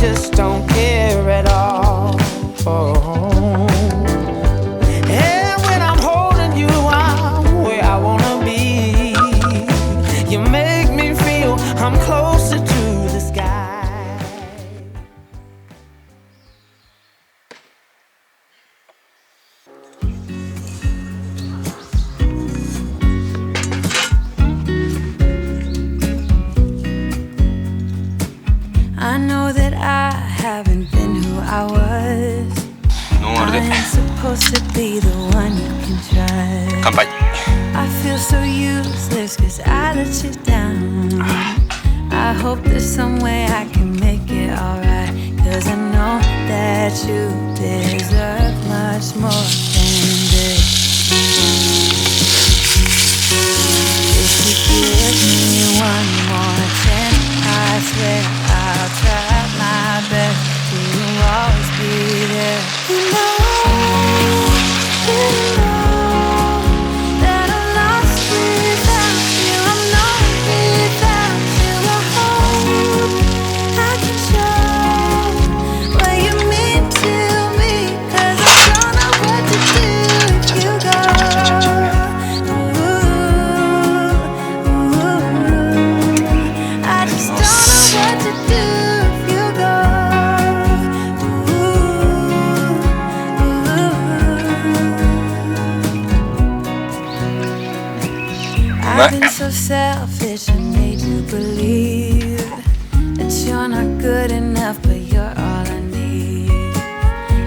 just don't care at all. And when I'm holding you, I'm where I wanna be. You make me feel I'm closer to the sky. I know that I haven't been who I was. I'm supposed to be the one you can trust. 乾杯。 I feel so useless cause I let you down. I hope there's some way I can make it alright. Cause I know that you deserve much more than this. If you give me one more chance, I swear I'll try my best to always be there. You know that I'm lost without you. I'm lost without you. I hope I can show what you mean to me. Cause I don't know what to do if you go. I just don't know what to do if you go. I've been so selfish and made you believe that you're not good enough, but you're all I need.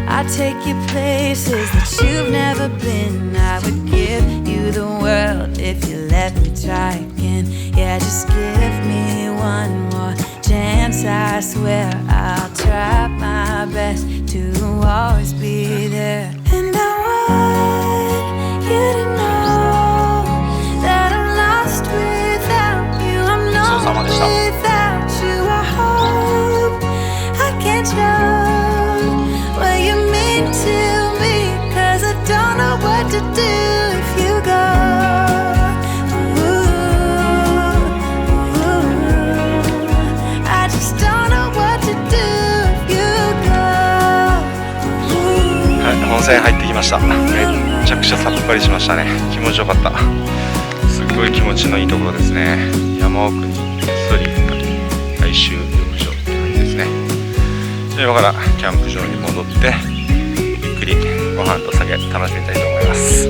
I take you places that you've never been. I would give you the world if you let me try again. Yeah, just give me one more chance. I swear I'll try my best to always be there. And I want you to know that I'm lost without you. I'm lost without you. I hope I can show what you mean to me. Cause I don't know what to do if you go. I just don't know what to do if you go. はい、温泉入ってきました。めっちゃくちゃさっぱりしましたね。気持ちよかった。すっごい気持ちのいいところですね。山奥にひっそり大衆浴場って感じですね。で、今からキャンプ場に戻ってゆっくりご飯と酒楽しみたいと思います。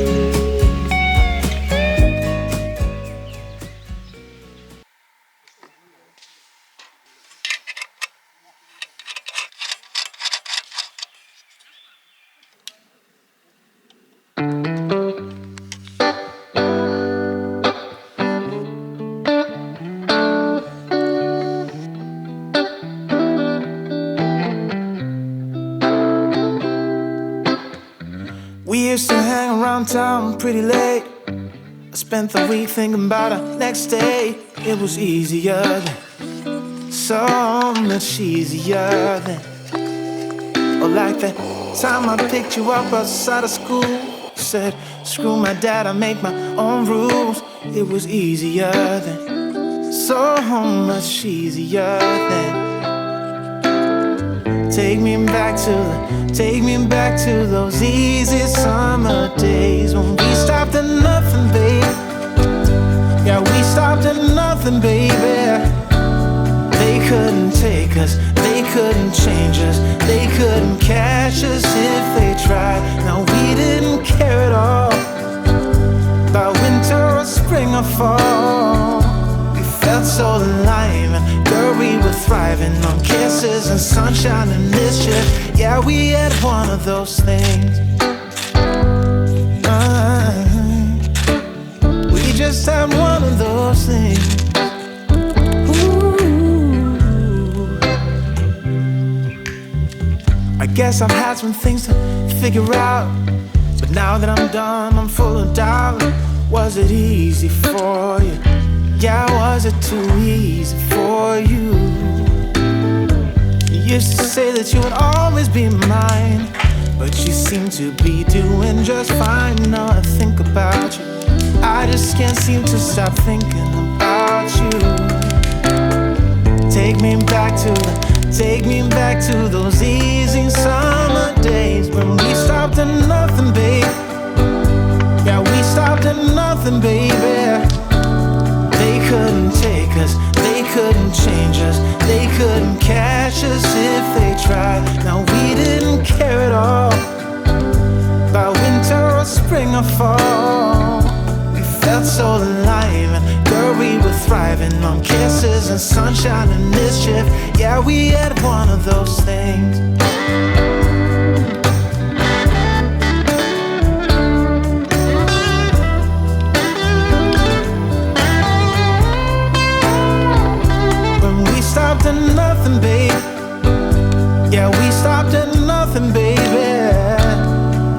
We used to hang around town pretty late. I spent the week thinking about our next day. It was easier then, so much easier then. Oh, like that time I picked you up outside of school. Said, screw my dad, I make my own rules. It was easier then, so much easier then. Take me back to those easy summer days when we stopped at nothing, baby. Yeah, we stopped at nothing, baby. They couldn't take us, they couldn't change us, they couldn't catch us if they tried. Now we didn't care at all about winter or spring or fall. We felt so alive and girl, we were thriving on kisses and sunshine and mischief. Yeah, we had one of those things. We just had one of those things. Ooh. I guess I've had some things to figure out, but now that I'm done, I'm full of doubt. Was it easy for you? Yeah, was it too easy for you? You used to say that you would always be mine, but you seem to be doing just fine. Now I think about you, I just can't seem to stop thinking about you. Take me back to the Take me back to those easy summer days when we stopped at nothing, babe. Yeah, we stopped at nothing, baby. They couldn't take us, they couldn't change us, they couldn't catch us if they tried. Now we didn't care at all about winter or spring or fall. We felt so alive, and girl, we were thriving on kisses and sunshine and mischief. Yeah, we had one of those things. When we stopped at nothing, babe. Yeah, we stopped at nothing, baby.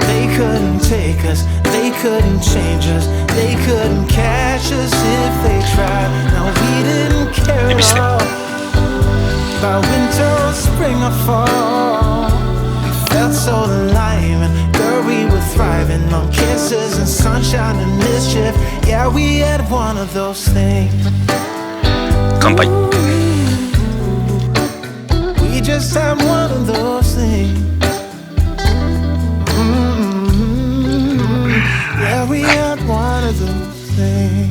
They couldn't take us, they couldn't change us, they couldn't catch us if they tried. Now we didn't care at all about winter or spring or fall. We felt so alive, and girl, we were thriving on kisses and sunshine and mischief. Yeah, we had one of those things. 乾杯。 We just had one of those things. Yeah, we had one of those things.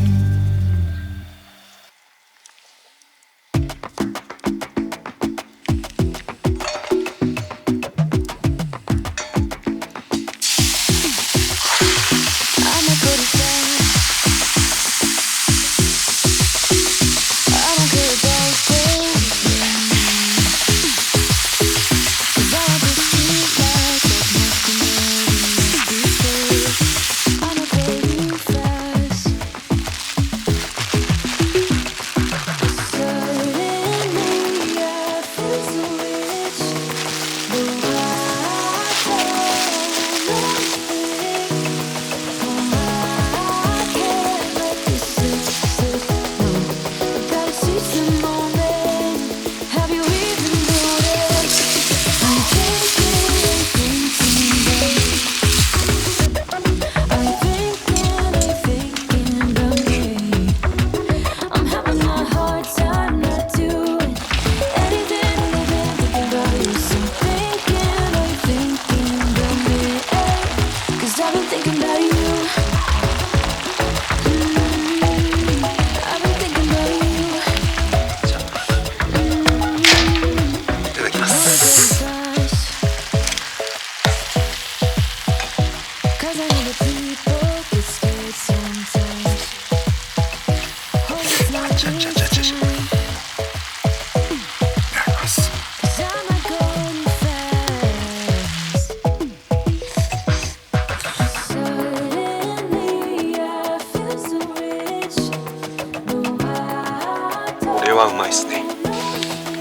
これはうまいっすね。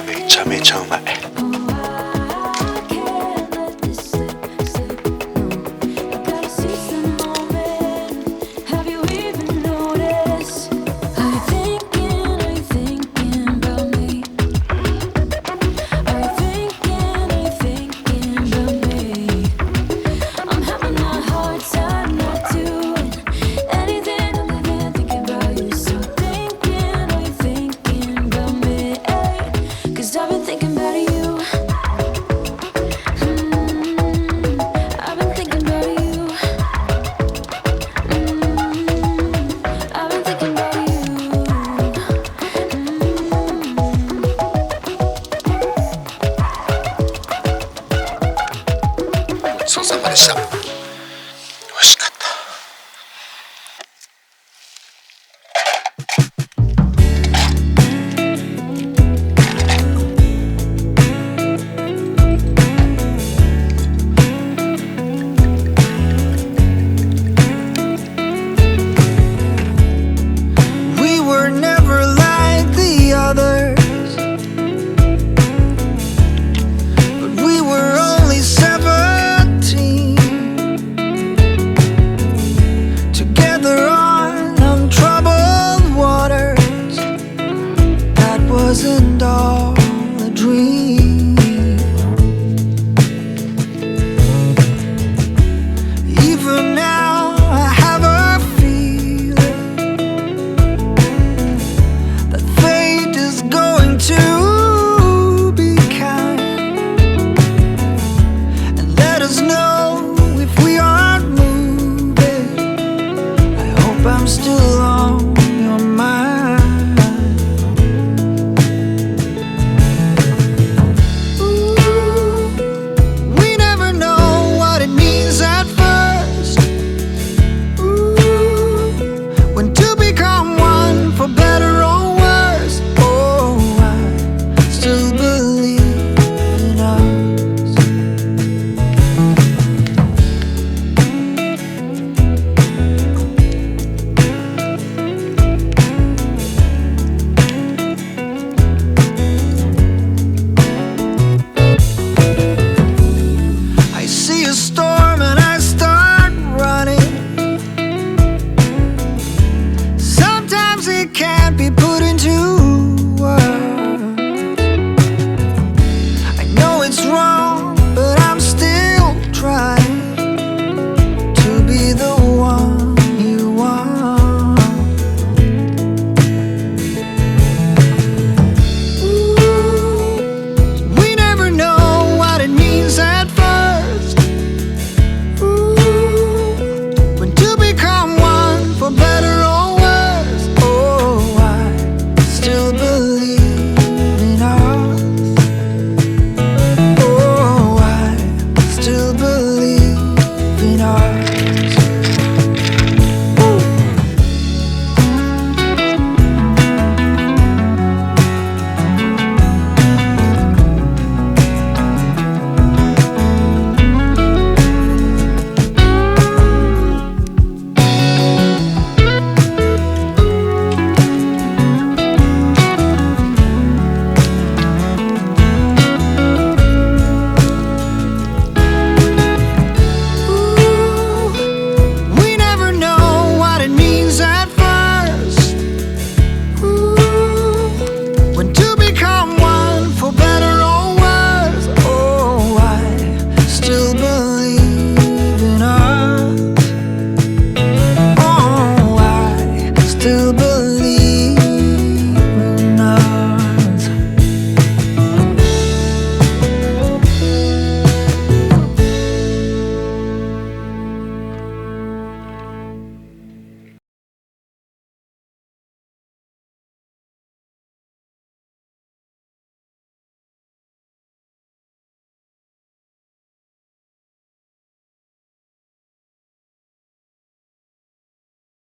めちゃめちゃうまい。ごちそうさまでした。